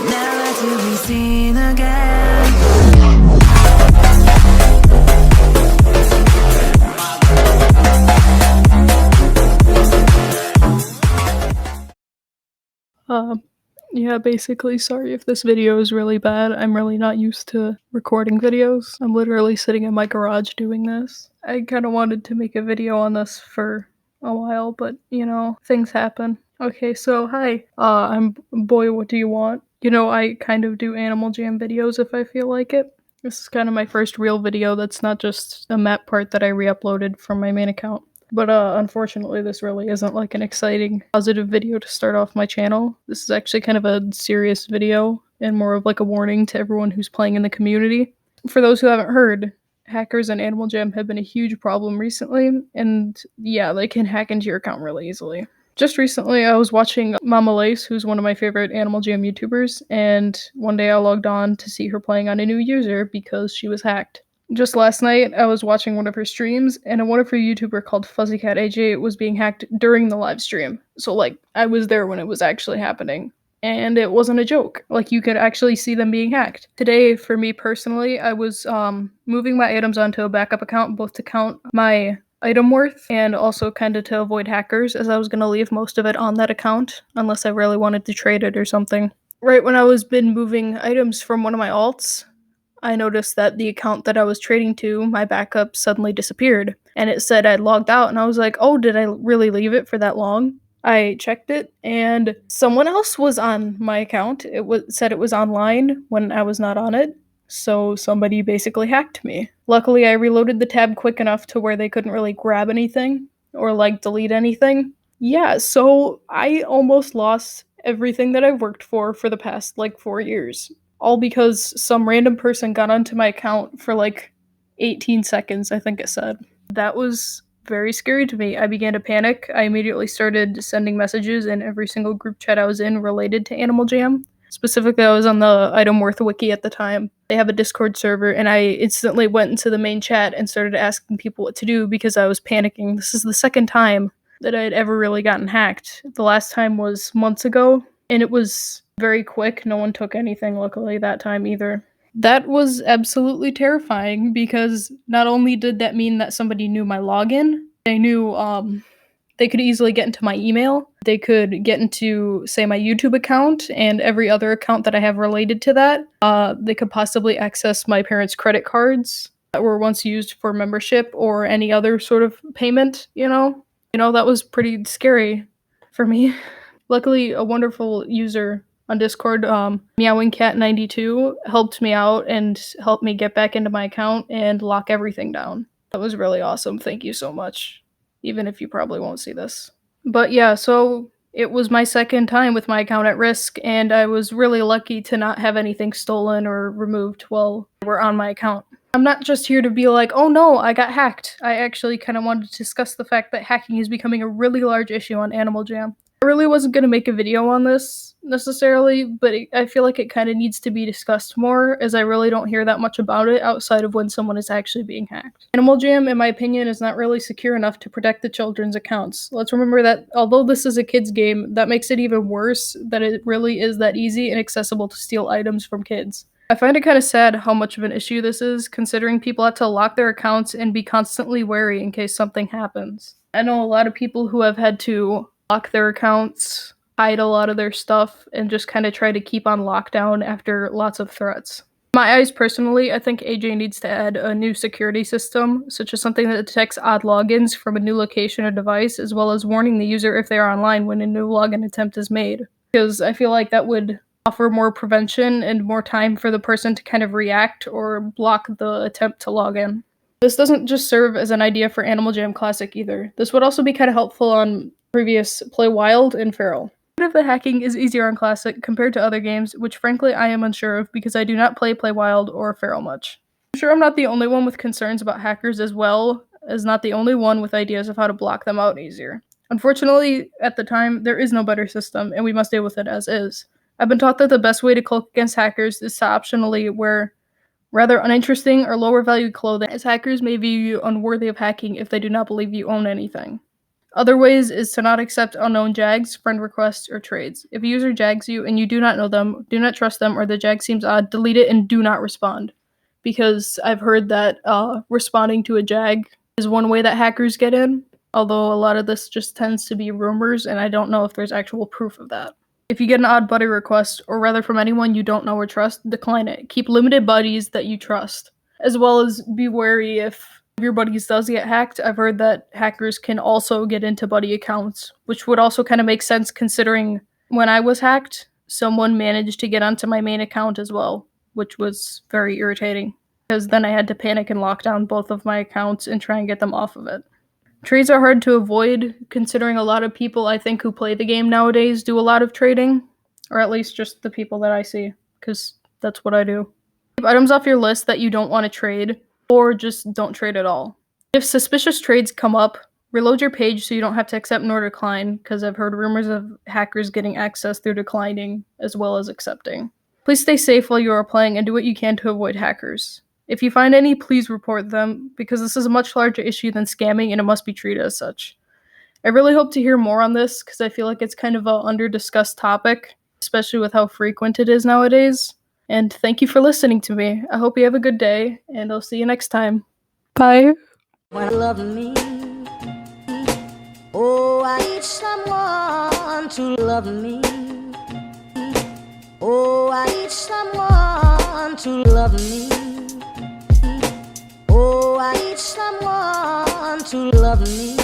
never to be seen again. Um, yeah, basically, sorry if this video is really bad. I'm really not used to recording videos. I'm literally sitting in my garage doing this. I kind of wanted to make a video on this for a while, but things happen. Okay, so hi. I'm Boy, what do you want? I kind of do Animal Jam videos if I feel like it. This is kind of my first real video that's not just a map part that I re-uploaded from my main account. But unfortunately, this really isn't like an exciting, positive video to start off my channel. This is actually kind of a serious video and more of like a warning to everyone who's playing in the community. For those who haven't heard, hackers on Animal Jam have been a huge problem recently, and yeah, they can hack into your account really easily. Just recently, I was watching Mama Lace, who's one of my favorite Animal Jam YouTubers, and one day I logged on to see her playing on a new user because she was hacked. Just last night, I was watching one of her streams, and one of her YouTuber called Fuzzycat AJ was being hacked during the live stream. So, like, I was there when it was actually happening. And it wasn't a joke. Like, you could actually see them being hacked. Today, for me personally, I was moving my items onto a backup account, both to count my item worth and also kind of to avoid hackers, as I was going to leave most of it on that account, unless I really wanted to trade it or something. Right when I was been moving items from one of my alts, I noticed that the account that I was trading to, my backup, suddenly disappeared. And it said I'd logged out, and I was like, oh, did I really leave it for that long? I checked it, and someone else was on my account. Said it was online when I was not on it. So somebody basically hacked me. Luckily, I reloaded the tab quick enough to where they couldn't really grab anything or like delete anything. Yeah, so I almost lost everything that I've worked for the past like 4 years, all because some random person got onto my account for like 18 seconds, I think it said. That was very scary to me. I began to panic. I immediately started sending messages in every single group chat I was in related to Animal Jam. Specifically, I was on the Item Worth wiki at the time. They have a Discord server, and I instantly went into the main chat and started asking people what to do because I was panicking. This is the second time that I had ever really gotten hacked. The last time was months ago, and it was very quick. No one took anything, luckily, that time either. That was absolutely terrifying because not only did that mean that somebody knew my login, they knew they could easily get into my email. They could get into, say, my YouTube account and every other account that I have related to that. They could possibly access my parents' credit cards that were once used for membership or any other sort of payment, that was pretty scary for me. Luckily, a wonderful user on Discord, MeowingCat92, helped me out and helped me get back into my account and lock everything down. That was really awesome. Thank you so much, even if you probably won't see this. But yeah, so it was my second time with my account at risk, and I was really lucky to not have anything stolen or removed while they were on my account. I'm not just here to be like, oh no, I got hacked. I actually kind of wanted to discuss the fact that hacking is becoming a really large issue on Animal Jam. I really wasn't going to make a video on this necessarily, but I feel like it kind of needs to be discussed more, as I really don't hear that much about it outside of when someone is actually being hacked. Animal Jam, in my opinion, is not really secure enough to protect the children's accounts. Let's remember that although this is a kid's game, that makes it even worse that it really is that easy and accessible to steal items from kids. I find it kind of sad how much of an issue this is, considering people have to lock their accounts and be constantly wary in case something happens. I know a lot of people who have had to lock their accounts, hide a lot of their stuff, and just kind of try to keep on lockdown after lots of threats. In my eyes, personally, I think AJ needs to add a new security system, such as something that detects odd logins from a new location or device, as well as warning the user if they are online when a new login attempt is made. Because I feel like that would offer more prevention and more time for the person to kind of react or block the attempt to log in. This doesn't just serve as an idea for Animal Jam Classic either. This would also be kind of helpful on previous Play Wild and Feral. What if the hacking is easier on Classic compared to other games, which frankly I am unsure of because I do not play Wild or Feral much. I'm sure I'm not the only one with concerns about hackers, as well as not the only one with ideas of how to block them out easier. Unfortunately, at the time, there is no better system, and we must deal with it as is. I've been taught that the best way to cloak against hackers is to optionally wear rather uninteresting or lower value clothing, as hackers may view you unworthy of hacking if they do not believe you own anything. Other ways is to not accept unknown jags, friend requests, or trades. If a user jags you and you do not know them, do not trust them, or the jag seems odd, delete it and do not respond. Because I've heard that responding to a jag is one way that hackers get in, although a lot of this just tends to be rumors, and I don't know if there's actual proof of that. If you get an odd buddy request, or rather from anyone you don't know or trust, decline it. Keep limited buddies that you trust, as well as be wary if your buddies does get hacked. I've heard that hackers can also get into buddy accounts, which would also kind of make sense considering when I was hacked, someone managed to get onto my main account as well, which was very irritating because then I had to panic and lock down both of my accounts and try and get them off of it. Trades are hard to avoid considering a lot of people I think who play the game nowadays do a lot of trading, or at least just the people that I see, because that's what I do. Keep items off your list that you don't want to trade, or just don't trade at all. If suspicious trades come up, reload your page so you don't have to accept nor decline, because I've heard rumors of hackers getting access through declining as well as accepting. Please stay safe while you are playing and do what you can to avoid hackers. If you find any, please report them, because this is a much larger issue than scamming and it must be treated as such. I really hope to hear more on this, because I feel like it's kind of an under-discussed topic, especially with how frequent it is nowadays. And thank you for listening to me. I hope you have a good day, and I'll see you next time. Bye. Love me. Oh, I need someone to love me. Oh, I need someone to love me. Oh, I need someone to love me.